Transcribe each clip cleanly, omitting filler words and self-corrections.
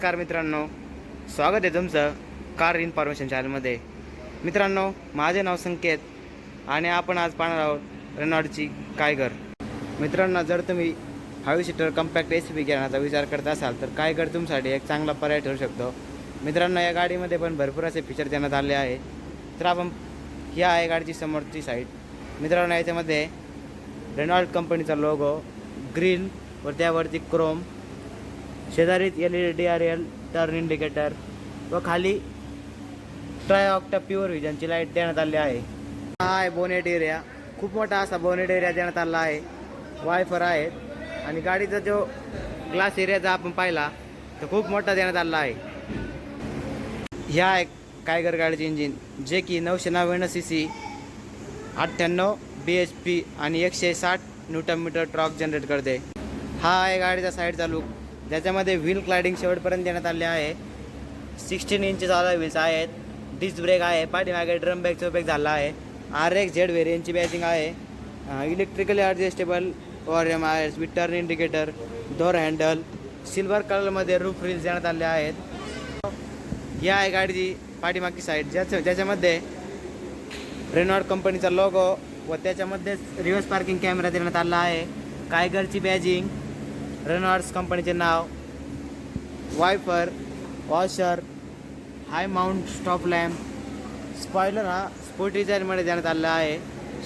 नमस्कार मित्रांनो, स्वागत आहे तुमचं कार इन्फॉर्मेशन चॅनलमध्ये। मित्रांनो, माझे नाव संकेत आणि आपण आज पाहणार आहोत रेनॉल्डची कायगर। मित्रांनो, जर तुम्ही 5 सीटर कॉम्पॅक्ट SUV घेण्याचा विचार करत असाल तर कायगर तुमच्यासाठी एक चांगला पर्याय ठरू शकतो। मित्रांनो, या गाडीमध्ये पण भरपूर असे फीचर देण्यात आले आहे। तर आपण ही आहे गाडीची समोरची साईड। मित्रांनो, याच्यामध्ये रेनॉल्ड कंपनीचा लोगो, ग्रिल व त्यावरती क्रोम, शेजारीत LED DRL टर्न इंडिकेटर व खाली ट्रायऑक्टा प्युअर व्हिजनची लाईट देण्यात आली आहे। हा आहे बोनेट एरिया, खूप मोठा असा बोनेट एरिया देण्यात आला आहे। वायफर आहेत आणि गाडीचा जो ग्लास एरिया जर आपण पाहिला तर खूप मोठा देण्यात आला आहे। ह्या आहे कायगर गाडीचे इंजिन, जे की 999 CC 98 bhp आणि 160 न्यूटन टॉर्क जनरेट करते। हा आहे गाडीचा साईडचा लुक, ज्याच्यामध्ये व्हील क्लायडिंग शेवटपर्यंत देण्यात आले आहे। 16 इंचेस आला व्हील्स आहेत, डिस्क ब्रेक आहे, पाठीमागे ड्रम ब्रेकचा उपयोग झाला आहे। RXZ व्हेरियंटची बॅचिंग आहे, इलेक्ट्रिकली ॲडजस्टेबल ORM आहे with turn indicator, door handle, silver कलरमध्ये रूफ रिल्स देण्यात आले आहेत। ही आहे गाडीची पाठीमागची साईड, ज्याच्यामध्ये रेनॉल्ड कंपनीचा लोगो व त्याच्यामध्येच रिव्हर्स पार्किंग कॅमेरा देण्यात आला आहे। कायगरची बॅजिंग, रेनॉल्ड्स कंपनीचे नाव, वायफर, वॉशर, हाय माउंट स्टॉप लॅम्प, स्पॉयलर हा स्पोर्ट डिझाईनमध्ये देण्यात आलेला आहे।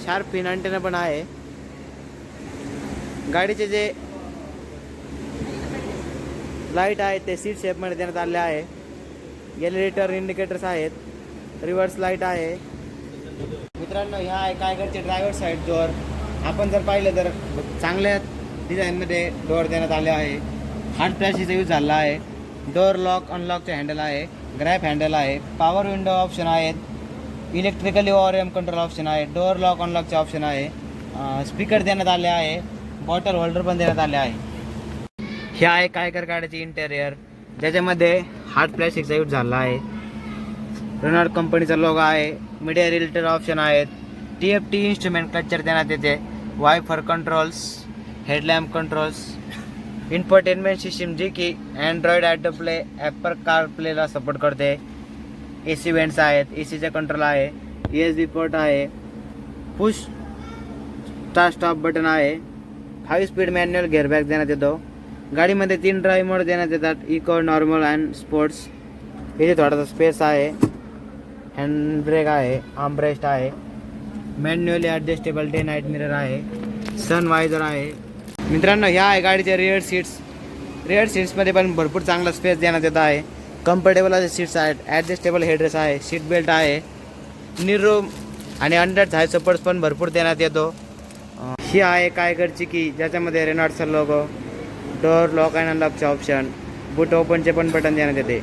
शार्प फिन अँटेना पण आहे। गाडीचे जे लाईट आहे ते सीट शेपमध्ये देण्यात आले आहे। LED टर्न इंडिकेटर्स आहेत, रिव्हर्स लाईट आहे। मित्रांनो, ह्या आहे कायगरचे ड्रायव्हर साईड डोअर। आपण जर पाहिलं तर चांगल्या डिझाईनमध्ये डोअर देण्यात आले आहे। हार्ड प्लॅस्टिकचा यूज झाला आहे। डोअर लॉक अनलॉकचे हँडल आहे, ग्रॅप हँडल आहे, पॉवर विंडो ऑप्शन आहेत, इलेक्ट्रिकली ORM कंट्रोल ऑप्शन आहे, डोअर लॉक अनलॉकचे ऑप्शन आहे, स्पीकर देण्यात आले आहे, बॉटल होल्डर पण देण्यात आले आहे। हे आहे कायगर गाडीचे इंटेरियर, ज्याच्यामध्ये हार्ड प्लॅस्टिकचा यूज झाला आहे। रेनॉल्ड कंपनीचा लोगो आहे, मीडिया रिलेटेड ऑप्शन आहेत, TFT इन्स्ट्रुमेंट क्लचर देण्यात येते, wiper controls, headlamp controls, infotainment system जी की Android auto play, Apple car प्लेला सपोर्ट करते, AC वेंट्स आहेत, ACचे कंट्रोल आहे, USB पोर्ट आहे, पुश स्टार्ट स्टॉप बटन आहे, 5 स्पीड मॅन्युअल गिअरबॅग देण्यात येतो। गाडीमध्ये 3 ड्राईव्ह मोड देण्यात येतात, इको, नॉर्मल अँड स्पोर्ट्स। इथे थोडासा स्पेस आहे, हँड ब्रेक आहे, आर्मरेस्ट आहे, manually adjustable day night mirror आहे, सन वायझर आहे। मित्रांनो, ह्या आहे गाडीचे रिअर सीट्स। रिअर सीट्समध्ये पण भरपूर चांगला स्पेस देण्यात येत आहे। कम्फर्टेबल असे सीट्स आहेत, ॲडजस्टेबल हेडरेस्ट आहे, सीट बेल्ट आहे, नी रूम आणि अंडर थाय सपोर्ट्स पण भरपूर देण्यात येतो। ही आहे कायगरची की, ज्याच्यामध्ये रेनॉल्डचा लोगो, डोअर लॉक अँड अनलॉकचे ऑप्शन, बूट ओपनचे पण बटन देण्यात येते।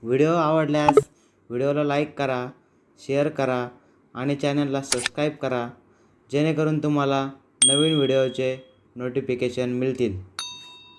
व्हिडिओ आवडल्यास व्हिडिओला लाईक करा, शेअर करा आणि चॅनलला सबस्क्राईब करा, जेणेकरून तुम्हाला नवीन व्हिडिओचे नोटिफिकेशन मिळतील।